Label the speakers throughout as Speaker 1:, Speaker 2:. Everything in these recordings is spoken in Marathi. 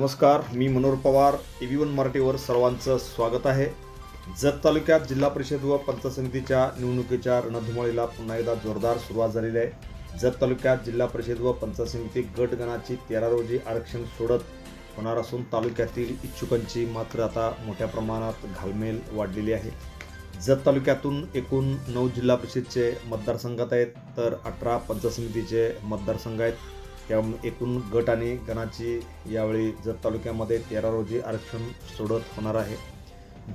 Speaker 1: नमस्कार, मी मनोहर पवार. TV1 मराठीवर सर्वांचं स्वागत आहे. जत तालुक्यात जिल्हा परिषद व पंचायत समितीच्या निवडणुकीच्या रणधुमाळीला पुन्हा एकदा जोरदार सुरुवात झालेली आहे. जत तालुक्यात जिल्हा परिषद व पंचायत समिती गट गणाची 13 रोजी आरक्षण सोडत होणार असून तालुक्यातील इच्छुकांची मात्र आता मोठ्या प्रमाणात घालमेल वाढलेली आहे. जत तालुक्यातून एकूण 9 जिल्हा परिषदचे मतदारसंघात आहेत, तर 18 पंचायत समितीचे मतदारसंघ आहेत. त्यामुळे एकूण गट आणि गणाची यावेळी जत तालुक्यामध्ये 13 रोजी आरक्षण सोडत होणार आहे.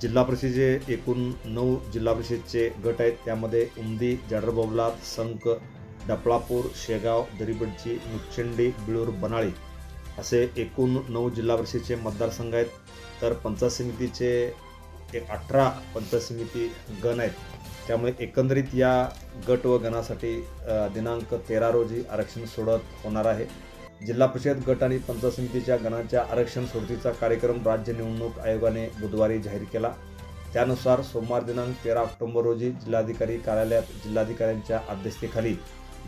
Speaker 1: जिल्हा परिषदेचे एकूण 9 जिल्हा परिषदचे गट आहेत. त्यामध्ये उमदी, जाडरबोबला, संक, डफळापूर, शेगाव, दरिबडची, मुचंडी, बिळूर, बनाळी असे एकूण 9 जिल्हा परिषदचे मतदारसंघ आहेत. तर पंचायत समितीचे 18 पंचायत समिती गण आहेत. त्यामुळे एकंदरीत या गट व गणासाठी दिनांक 13 रोजी आरक्षण सोडत होणार आहे. जिल्हा परिषद गट आणि पंचायत समितीच्या गणांच्या आरक्षण सोडतीचा कार्यक्रम राज्य निवडणूक आयोगाने बुधवारी जाहीर केला. त्यानुसार सोमवार दिनांक 13 ऑक्टोबर रोजी जिल्हाधिकारी कार्यालयात जिल्हाधिकाऱ्यांच्या अध्यक्षतेखाली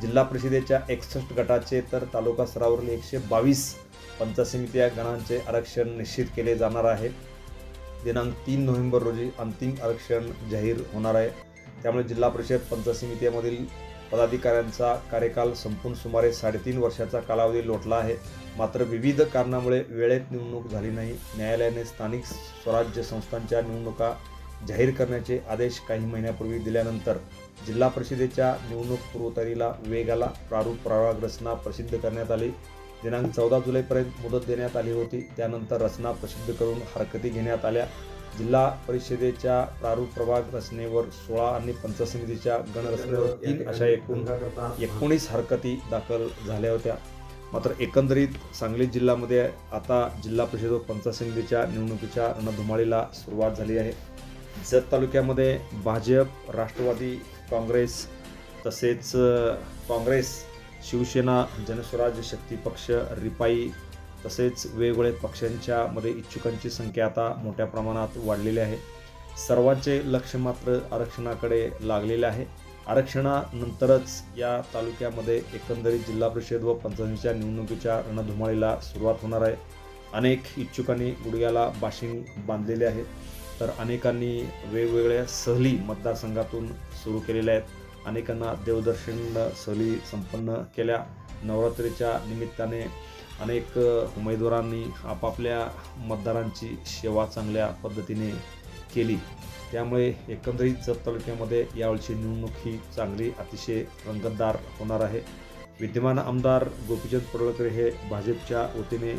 Speaker 1: जिल्हा परिषदेच्या 61 गटाचे तर तालुका स्तरावरील 122 पंचायत समिती गणांचे आरक्षण निश्चित केले जाणार आहे. दिनांक 3 नोव्हेंबर रोजी अंतिम आरक्षण जाहीर होणार आहे. त्यामुळे जिल्हा परिषद पंचायत समितीमधील पदाधिकाऱ्यांचा कार्यकाल संपून सुमारे 3.5 वर्षाचा कालावधी लोटला आहे. मात्र विविध कारणामुळे वेळेत निवडणूक झाली नाही. न्यायालयाने स्थानिक स्वराज्य संस्थांच्या निवडणुका जाहीर करण्याचे आदेश काही महिन्यापूर्वी दिल्यानंतर जिल्हा परिषदेच्या निवडणूक पूर्वतयारीला वेग आला. प्रारूप रचना प्रसिद्ध करण्यात आली. दिनांक 14 जुलैपर्यंत मुदत देण्यात आली होती. त्यानंतर रचना प्रसिद्ध करून हरकती घेण्यात आल्या. जिल्हा परिषदेच्या प्रारूप रचनेवर 16 आणि पंचायत समितीच्या गण रचनेवर 3 अशा एकूण 19 हरकती दाखल झाल्या होत्या. मात्र एकंदरीत सांगली जिल्ह्यामध्ये आता जिल्हा परिषद व पंचायत समितीच्या निवडणुकीच्या रणधुमाळीला सुरुवात झाली आहे. जत तालुक्यामध्ये भाजप, राष्ट्रवादी काँग्रेस तसेच काँग्रेस, शिवसेना, जनस्वराज्य शक्ती पक्ष, रिपाई तसेच वेगवेगळ्या पक्षांच्या मध्ये इच्छुकांची संख्या आता मोठ्या प्रमाणात वाढलेली आहे. सर्वांचे लक्ष मात्र आरक्षणाकडे लागलेले आहे. आरक्षणानंतरच या तालुक्यामध्ये एकंदरीत जिल्हा परिषद व पंचायतीच्या निवडणुकीच्या रणधुमाळीला सुरुवात होणार आहे. अनेक इच्छुकांनी गुडघ्याला बाशिंग बांधलेले आहे, तर अनेकांनी वेगवेगळ्या सहली मतदारसंघातून सुरू केलेल्या आहेत. अनेकांना देवदर्शन सहली संपन्न केल्या. नवरात्रीच्या निमित्ताने अनेक उमेदवारांनी आपापल्या मतदारांची सेवा चांगल्या पद्धतीने केली. त्यामुळे एकंदरीत जत तालुक्यामध्ये यावेळची निवडणूक ही चांगली अतिशय रंगतदार होणार आहे. विद्यमान आमदार गोपीचंद पडळकर हे भाजपच्या वतीने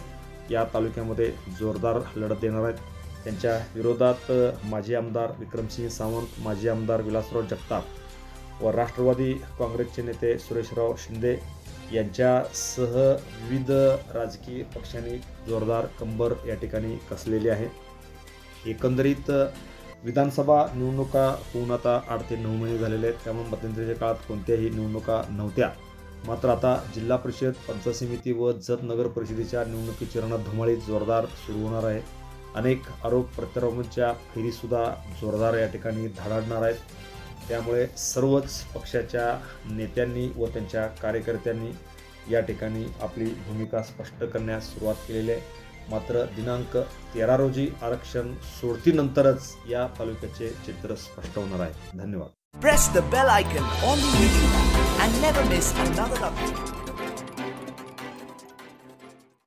Speaker 1: या तालुक्यामध्ये जोरदार लढत देणार आहेत. त्यांच्या विरोधात माजी आमदार विक्रमसिंह सावंत, माजी आमदार विलासराव जगताप व राष्ट्रवादी काँग्रेसचे नेते सुरेशराव शिंदे यांच्यासह विविध राजकीय पक्षांनी जोरदार कंबर या ठिकाणी कसलेली आहे. एकंदरीत विधानसभा निवडणुका होऊन आता 8 ते 9 महिने झालेले आहेत. त्यामुळे मध्यंतरीच्या काळात कोणत्याही निवडणुका नव्हत्या. मात्र आता जिल्हा परिषद, पंचायत समिती व जत नगर परिषदेच्या निवडणुकीची रणधुमाळी जोरदार सुरू होणार आहे. अनेक आरोप प्रत्यारोपांच्या फेरीसुद्धा जोरदार या ठिकाणी धडाडणार आहेत. त्यामुळे सर्वच पक्षाच्या नेत्यांनी व त्यांच्या कार्यकर्त्यांनी या ठिकाणी आपली भूमिका स्पष्ट करण्यास सुरुवात केलेली आहे. मात्र दिनांक 13 रोजी आरक्षण सोडतीनंतरच या तालुक्याचे चित्र स्पष्ट होणार आहे. धन्यवाद.
Speaker 2: Press the bell icon on the YouTube and never miss another update.